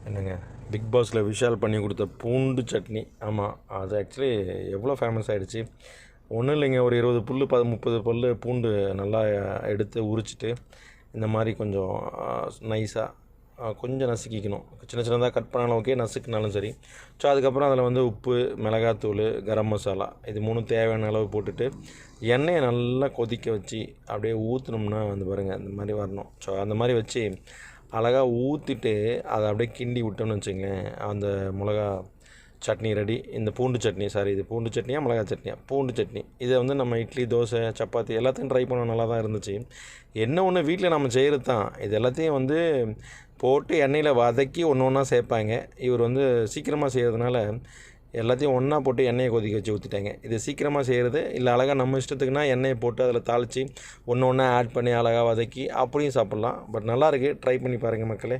என்னங்க பிக் பாஸில் விஷால் பண்ணி கொடுத்த பூண்டு சட்னி. ஆமாம், அது ஆக்சுவலி எவ்வளோ ஃபேமஸ் ஆகிடுச்சு. ஒன்றும் இல்லைங்க, ஒரு 20 புல் 30 பல் பூண்டு நல்லா எடுத்து உரிச்சிட்டு இந்த மாதிரி கொஞ்சம் நைஸாக கொஞ்சம் நசுக்கிக்கணும். சின்ன சின்னதாக கட் பண்ணாலும் ஓகே, நசுக்குனாலும் சரி. ஸோ அதுக்கப்புறம் அதில் வந்து உப்பு, மிளகாத்தூள், கரம் மசாலா இது மூணும் தேவையான அளவு போட்டுட்டு எண்ணெயை நல்லா கொதிக்க வச்சு அப்படியே ஊற்றினோம்னா வந்து பாருங்கள் இந்த மாதிரி வரணும். ஸோ அந்த மாதிரி வச்சு அழகாக ஊற்றிட்டு அதை அப்படியே கிண்டி விட்டோம்னு வச்சுங்களேன், அந்த மிளகா சட்னி ரெடி. இந்த பூண்டு சட்னி, சாரி இது பூண்டு சட்னியா மிளகா சட்னியா, பூண்டு சட்னி. இதை வந்து நம்ம இட்லி, தோசை, சப்பாத்தி எல்லாத்தையும் ட்ரை பண்ண நல்லா தான் இருந்துச்சு. என்ன ஒன்று வீட்டில் நம்ம செய்கிறது தான். இது எல்லாத்தையும் வந்து போட்டு எண்ணெயில் வதக்கி ஒன்று ஒன்றா சேர்ப்பாங்க. இவர் வந்து சீக்கிரமாக செய்கிறதுனால எல்லாத்தையும் ஒன்றா போட்டு எண்ணெயை கொதிக்க வச்சு ஊற்றிட்டாங்க. இது சீக்கிரமாக செய்கிறது. இல்லை அழகாக நம்ம இஷ்டத்துக்குனா எண்ணெயை போட்டு அதில் தாளித்து ஒன்று ஒன்றா ஆட் பண்ணி அழகாக வதக்கி அப்படியும் சாப்பிட்லாம். பட் நல்லாயிருக்கு, ட்ரை பண்ணி பாருங்கள் மக்களே.